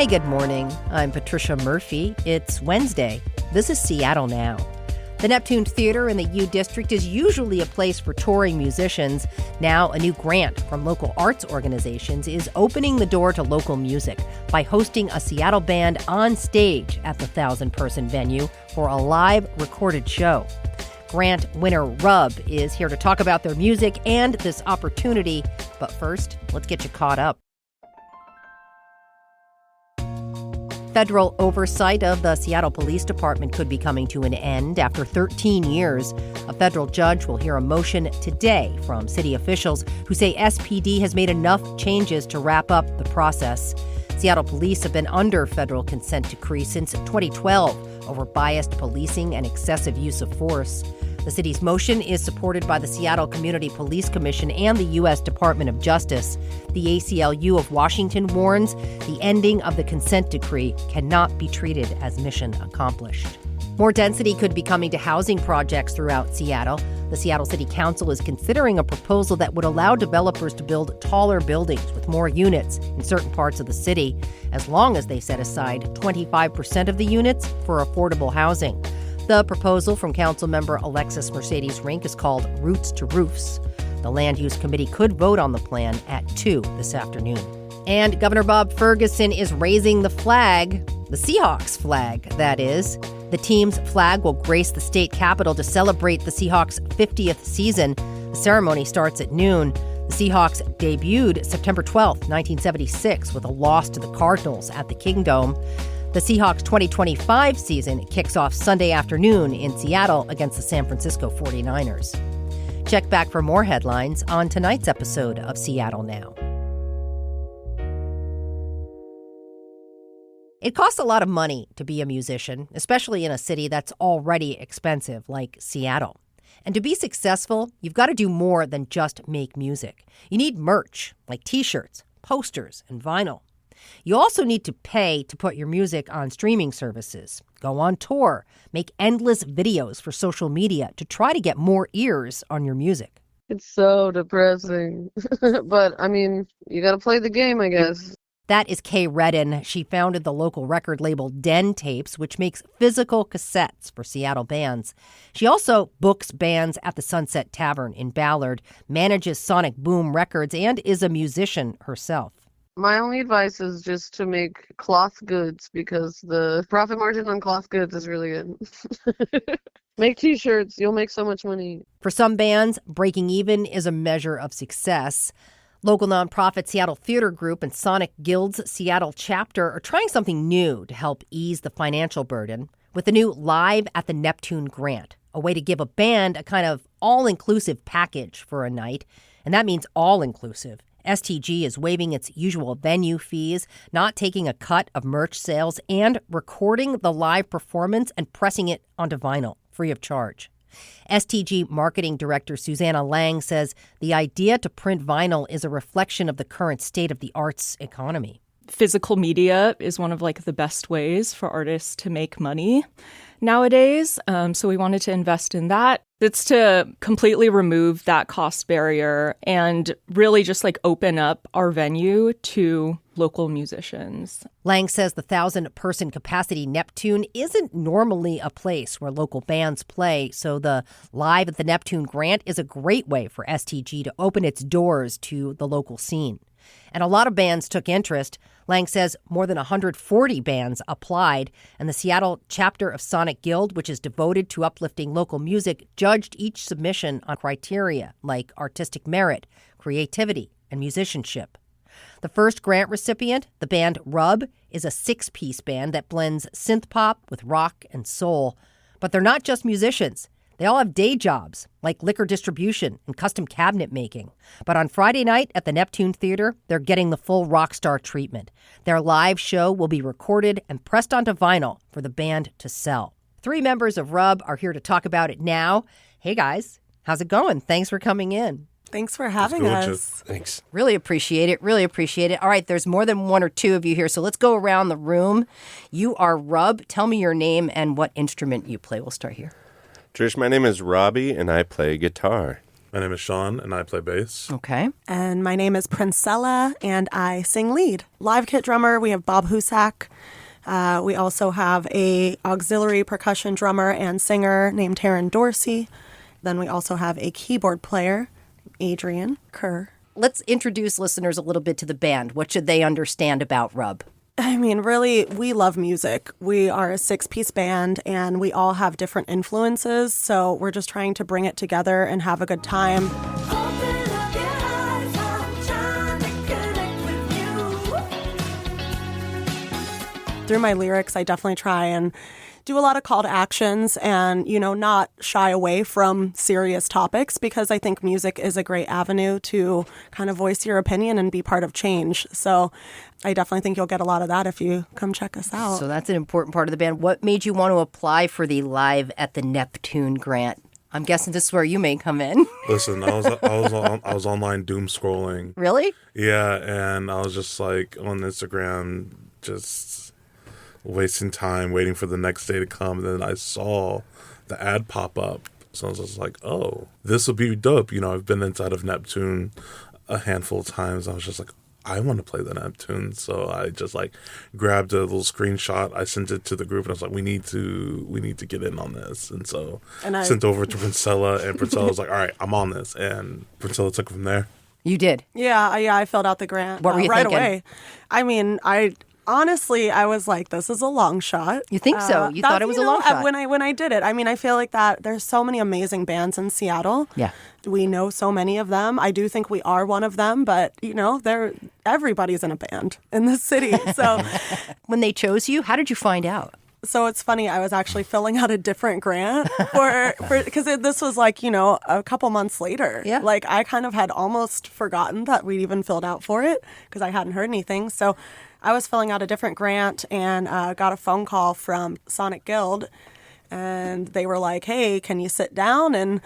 Hey, good morning. I'm Patricia Murphy. It's Wednesday. This is Seattle Now. The Neptune Theatre in the U District is usually a place for touring musicians. Now, a new grant from local arts organizations is opening the door to local music by hosting a Seattle band on stage at the 1,000-person venue for a live recorded show. Grant winner Rub is here to talk about their music and this opportunity. But first, let's get you caught up. Federal oversight of the Seattle Police Department could be coming to an end after 13 years. A federal judge will hear a motion today from city officials who say SPD has made enough changes to wrap up the process. Seattle police have been under federal consent decree since 2012 over biased policing and excessive use of force. The city's motion is supported by the Seattle Community Police Commission and the U.S. Department of Justice. The ACLU of Washington warns the ending of the consent decree cannot be treated as mission accomplished. More density could be coming to housing projects throughout Seattle. The Seattle City Council is considering a proposal that would allow developers to build taller buildings with more units in certain parts of the city, as long as they set aside 25% of the units for affordable housing. The proposal from Councilmember Alexis Mercedes Rink is called Roots to Roofs. The Land Use Committee could vote on the plan at 2 this afternoon. And Governor Bob Ferguson is raising the flag, the Seahawks flag, that is. The team's flag will grace the state capitol to celebrate the Seahawks' 50th season. The ceremony starts at noon. The Seahawks debuted September 12th, 1976, with a loss to the Cardinals at the Kingdome. The Seahawks 2025 season kicks off Sunday afternoon in Seattle against the San Francisco 49ers. Check back for more headlines on tonight's episode of Seattle Now. It costs a lot of money to be a musician, especially in a city that's already expensive like Seattle. And to be successful, you've got to do more than just make music. You need merch, like t-shirts, posters, and vinyl. You also need to pay to put your music on streaming services, go on tour, make endless videos for social media to try to get more ears on your music. It's so depressing. But, you got to play the game, I guess. That is Kay Redden. She founded the local record label Den Tapes, which makes physical cassettes for Seattle bands. She also books bands at the Sunset Tavern in Ballard, manages Sonic Boom Records, and is a musician herself. My only advice is just to make cloth goods because the profit margin on cloth goods is really good. Make t-shirts. You'll make so much money. For some bands, breaking even is a measure of success. Local nonprofit Seattle Theatre Group and Sonic Guild's Seattle chapter are trying something new to help ease the financial burden with the new Live at the Neptune grant, a way to give a band a kind of all-inclusive package for a night. And that means all-inclusive. STG is waiving its usual venue fees, not taking a cut of merch sales, and recording the live performance and pressing it onto vinyl, free of charge. STG marketing director Susanna Lang says the idea to print vinyl is a reflection of the current state of the arts economy. Physical media is one of the best ways for artists to make money nowadays. So we wanted to invest in that. It's to completely remove that cost barrier and really just open up our venue to local musicians. Lang says the 1,000-person capacity Neptune isn't normally a place where local bands play, so the Live at the Neptune grant is a great way for STG to open its doors to the local scene. And a lot of bands took interest. Lang says more than 140 bands applied, and the Seattle chapter of Sonic Guild, which is devoted to uplifting local music, judged each submission on criteria like artistic merit, creativity, and musicianship. The first grant recipient, the band Rub, is a 6-piece band that blends synth pop with rock and soul. But they're not just musicians. They all have day jobs, like liquor distribution and custom cabinet making. But on Friday night at the Neptune Theatre, they're getting the full rockstar treatment. Their live show will be recorded and pressed onto vinyl for the band to sell. 3 members of Rub are here to talk about it now. Hey, guys. How's it going? Thanks for coming in. Thanks for having us. Thanks. Really appreciate it. Really appreciate it. All right, there's more than 1 or 2 of you here, so let's go around the room. You are Rub. Tell me your name and what instrument you play. We'll start here. Trish, my name is Robbie, and I play guitar. My name is Sean, and I play bass. Okay. And my name is Princella, and I sing lead. Live kit drummer, we have Bob Husak. We also have a auxiliary percussion drummer and singer named Taryn Dorsey. Then we also have a keyboard player, Adrian Kerr. Let's introduce listeners a little bit to the band. What should they understand about Rub? I mean, really, we love music. We are a 6-piece band, and we all have different influences, so we're just trying to bring it together and have a good time. Through my lyrics, I definitely try and do a lot of call to actions and, not shy away from serious topics, because I think music is a great avenue to kind of voice your opinion and be part of change. So I definitely think you'll get a lot of that if you come check us out. So that's an important part of the band. What made you want to apply for the Live at the Neptune grant? I'm guessing this is where you may come in. Listen, I was online doom scrolling. Really? Yeah, and I was just like on Instagram, just wasting time waiting for the next day to come. And then I saw the ad pop up. So I was just like, oh, this will be dope. I've been inside of Neptune a handful of times. I was just like, I want to play the Neptune. So I just grabbed a little screenshot. I sent it to the group and I was like, we need to get in on this. And so I sent over to Princella, and Princella was like, all right, I'm on this. And Princella took it from there. You did? Yeah, I filled out the grant what were you right thinking? Away. I mean, honestly, I was like, this is a long shot. You think so? You thought it was a long shot? When I did it. I mean, I feel like that there's so many amazing bands in Seattle. Yeah. We know so many of them. I do think we are one of them, but, everybody's in a band in the city. So when they chose you, how did you find out? So it's funny, I was actually filling out a different grant because this was a couple months later. Yeah. I kind of had almost forgotten that we'd even filled out for it because I hadn't heard anything. So I was filling out a different grant and got a phone call from Sonic Guild, and they were like, hey, can you sit down and,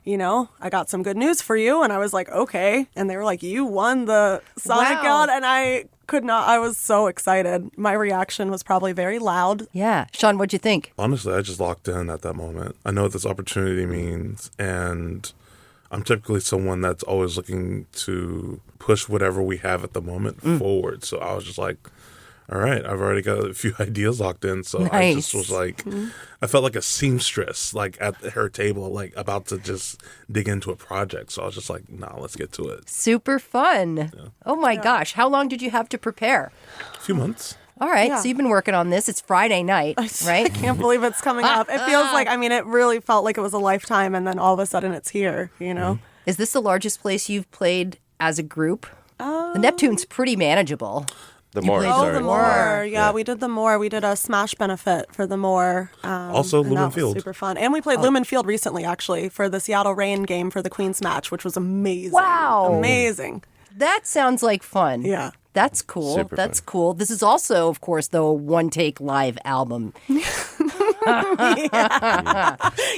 I got some good news for you. And I was like, okay. And they were like, you won the Sonic Guild. And I could not, I was so excited. My reaction was probably very loud. Yeah. Sean, what'd you think? Honestly, I just locked in at that moment. I know what this opportunity means, and I'm typically someone that's always looking to push whatever we have at the moment forward. So I was just like, all right, I've already got a few ideas locked in. So nice. I just was like, I felt like a seamstress, at her table, about to just dig into a project. So I was just like, nah, let's get to it. Super fun. Yeah. Oh my gosh. How long did you have to prepare? A few months. All right. Yeah. So you've been working on this. It's Friday night, right? I can't believe it's coming up. It feels like, it really felt like it was a lifetime, and then all of a sudden it's here, Is this the largest place you've played as a group? The Neptune's pretty manageable. The More. The More. Yeah, we did the More. We did a Smash benefit for the More. Also Lumen Field. Super fun. And we played Lumen Field recently, actually, for the Seattle Reign game for the Queen's match, which was amazing. Wow. Amazing. That sounds like fun. Yeah. That's cool. Super That's fun. cool. This is also, of course, though, a one-take live album.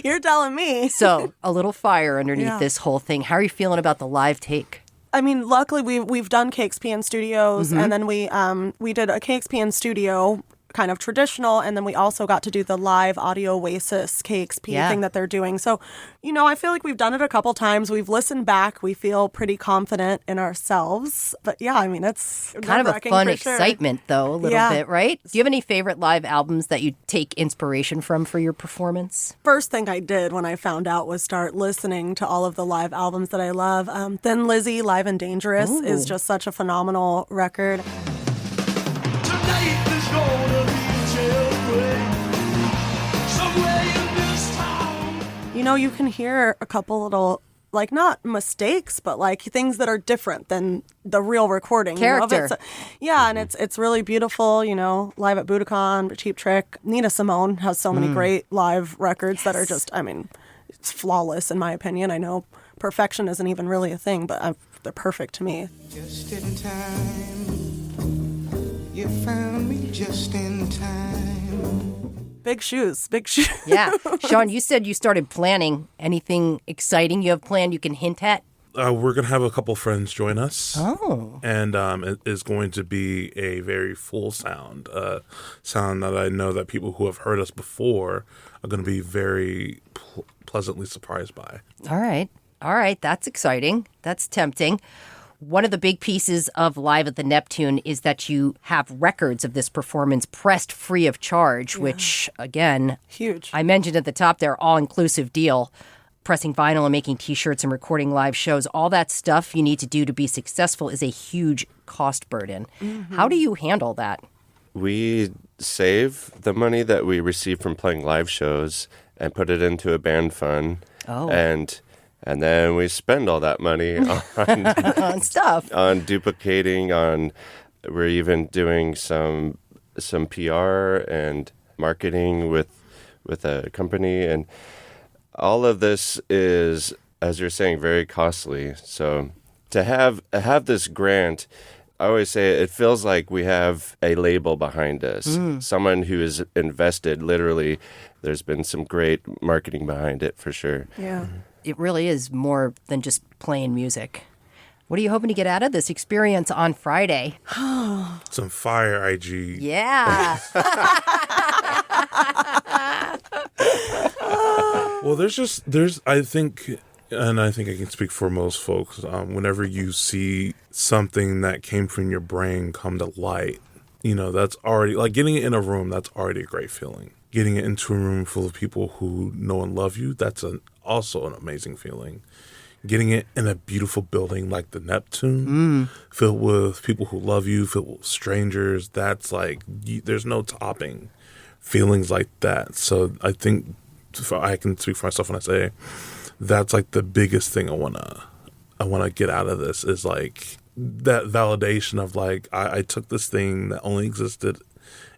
You're telling me. So a little fire underneath this whole thing. How are you feeling about the live take? I mean, luckily we've done KXPN Studios, and then we did a KXPN Studio kind of traditional, and then we also got to do the live Audio Oasis KXP thing that they're doing. So, I feel like we've done it a couple times. We've listened back. We feel pretty confident in ourselves. But yeah, it's kind of a fun excitement, though, a little bit, right? Do you have any favorite live albums that you take inspiration from for your performance? First thing I did when I found out was start listening to all of the live albums that I love. Thin Lizzy, Live and Dangerous is just such a phenomenal record. You can hear a couple little, not mistakes, but things that are different than the real recording. Character. So, and it's really beautiful, live at Budokan, Cheap Trick. Nina Simone has so many great live records that are just, it's flawless in my opinion. I know perfection isn't even really a thing, but they're perfect to me. Just in time, you found me just in time. Big shoes, big shoes. Yeah. Sean, you said you started planning. Anything exciting you have planned you can hint at? We're going to have a couple friends join us. Oh. And it is going to be a very full sound. Sound that I know that people who have heard us before are going to be very pleasantly surprised by. All right. All right, that's exciting. That's tempting. One of the big pieces of Live at the Neptune is that you have records of this performance pressed free of charge, which, again, Huge. I mentioned at the top there, all-inclusive deal. Pressing vinyl and making T-shirts and recording live shows, all that stuff you need to do to be successful is a huge cost burden. How do you handle that? We save the money that we receive from playing live shows and put it into a band fund. Oh. And then we spend all that money On stuff. on duplicating, we're even doing some PR and marketing with a company, and all of this is, as you're saying, very costly. So to have this grant, I always say it feels like we have a label behind us. Someone who is invested, literally. There's been some great marketing behind it for sure. Yeah. It really is more than just playing music. What are you hoping to get out of this experience on Friday? Some fire, IG. Yeah. Well, I think I can speak for most folks, whenever you see something that came from your brain come to light, that's already, like getting it in a room, that's already a great feeling. Getting it into a room full of people who know and love you, that's also an amazing feeling. Getting it in a beautiful building like the Neptune, filled with people who love you, filled with strangers, that's like, there's no topping feelings like that. So I think I can speak for myself when I say that's like the biggest thing I wanna get out of this is like that validation of like I took this thing that only existed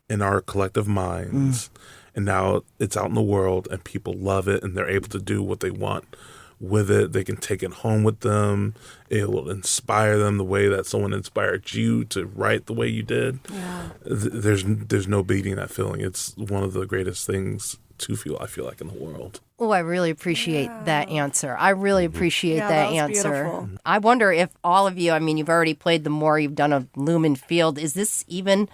in our collective minds, and now it's out in the world and people love it and they're able to do what they want with it. They can take it home with them. It will inspire them the way that someone inspired you to write the way you did. Yeah. There's no beating that feeling. It's one of the greatest things to feel, I feel like, in the world. Oh, I really appreciate that answer. I really appreciate that that was answer. beautiful. I wonder if all of you, you've already played the More, you've done a Lumen Field. Is this even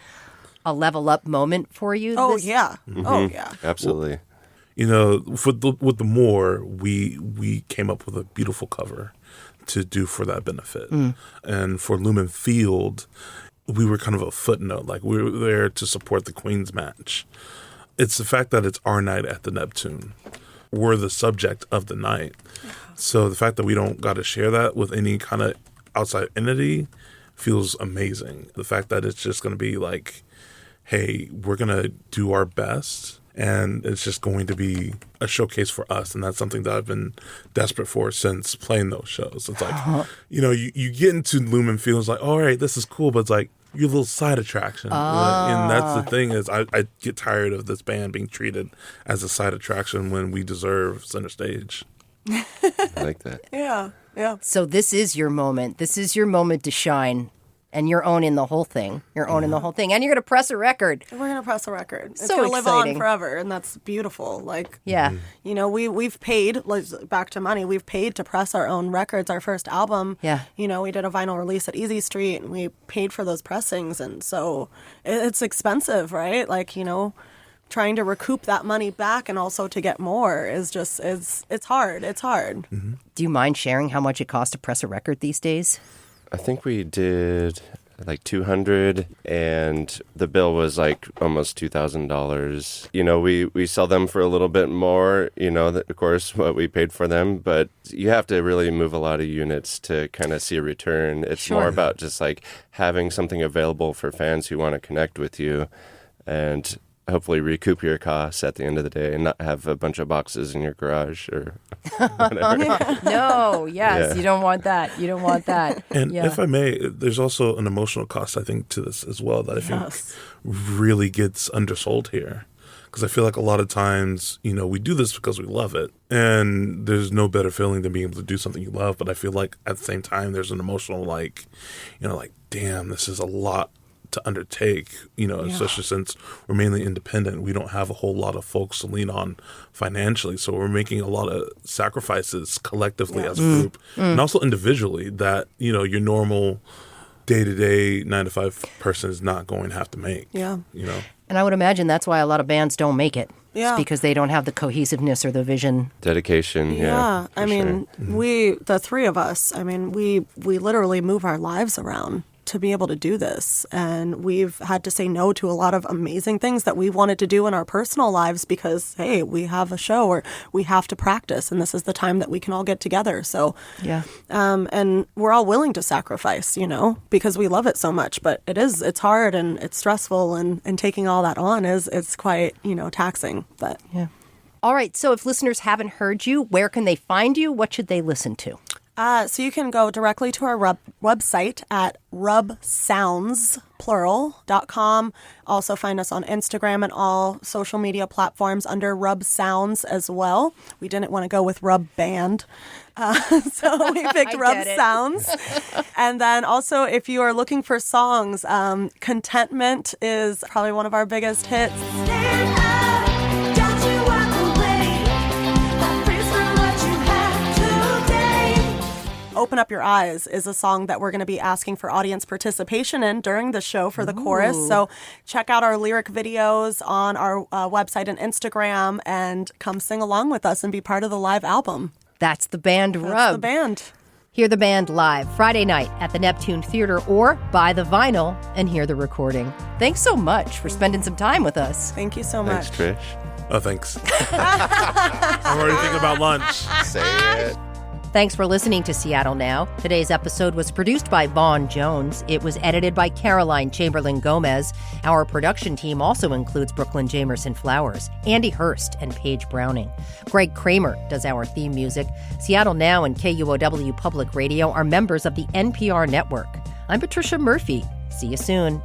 a level up moment for you? Oh, This- yeah. Oh, yeah. Absolutely. With the More, we came up with a beautiful cover to do for that benefit. And for Lumen Field, we were kind of a footnote. Like, we were there to support the Queen's match. It's the fact that it's our night at the Neptune. We're the subject of the night. So the fact that we don't got to share that with any kind of outside entity feels amazing. The fact that it's just going to be like, hey, we're going to do our best, and it's just going to be a showcase for us. And that's something that I've been desperate for since playing those shows. It's like, you get into Lumen Fields like, all right, this is cool, but it's like, your little side attraction. And that's the thing is I get tired of this band being treated as a side attraction when we deserve center stage. I like that. Yeah. Yeah. So this is your moment. This is your moment to shine. And you're owning the whole thing. You're owning the whole thing. And you're going to press a record. We're going to press a record. It's So going to live exciting. on forever, and that's beautiful. Like, Yeah. we've paid, like, back to money, we've paid to press our own records. Our first album, Yeah. We did a vinyl release at Easy Street, and we paid for those pressings, and so it's expensive, right? Like, trying to recoup that money back and also to get more is just, it's hard. It's hard. Do you mind sharing how much it costs to press a record these days? I think we did like $200, and the bill was like almost $2,000. We sell them for a little bit more, of course, what we paid for them, but you have to really move a lot of units to kind of see a return. It's more about just like having something available for fans who want to connect with you and hopefully recoup your costs at the end of the day and not have a bunch of boxes in your garage or whatever. No, yes, Yeah. you don't want that. You don't want that. And if I may, there's also an emotional cost, I think, to this as well that I think really gets undersold here. Because I feel like a lot of times, we do this because we love it. And there's no better feeling than being able to do something you love. But I feel like at the same time, there's an emotional, damn, this is a lot to undertake, especially since we're mainly independent. We don't have a whole lot of folks to lean on financially. So we're making a lot of sacrifices collectively as a group and also individually that, your normal day-to-day 9-to-5 person is not going to have to make. Yeah. And I would imagine that's why a lot of bands don't make it. Yeah. It's because they don't have the cohesiveness or the vision. Dedication. Yeah. I mean, the three of us, I mean, we literally move our lives around to be able to do this. And we've had to say no to a lot of amazing things that we wanted to do in our personal lives because, hey, we have a show or we have to practice and this is the time that we can all get together. So, and we're all willing to sacrifice, because we love it so much. But it's hard and it's stressful and taking all that on it's quite, taxing. But yeah. All right. So if listeners haven't heard you, where can they find you? What should they listen to? So you can go directly to our website at rubsounds.com. Also find us on Instagram and all social media platforms under Rub Sounds as well. We didn't want to go with Rub Band, so we picked Rub Sounds. And then also if you are looking for songs, Contentment is probably one of our biggest hits. Stand up, don't you walk away. Praise for what you have today. Open Up Your Eyes is a song that we're going to be asking for audience participation in during the show for the chorus. So check out our lyric videos on our website and Instagram and come sing along with us and be part of the live album. That's the band Rub. That's the band. Hear the band live Friday night at the Neptune Theatre or buy the vinyl and hear the recording. Thanks so much for spending some time with us. Thank you so much. Thanks, Trish. Oh, thanks. I'm already thinking about lunch. Say it. Thanks for listening to Seattle Now. Today's episode was produced by Vaughn Jones. It was edited by Caroline Chamberlain Gomez. Our production team also includes Brooklyn Jamerson Flowers, Andy Hurst, and Paige Browning. Greg Kramer does our theme music. Seattle Now and KUOW Public Radio are members of the NPR network. I'm Patricia Murphy. See you soon.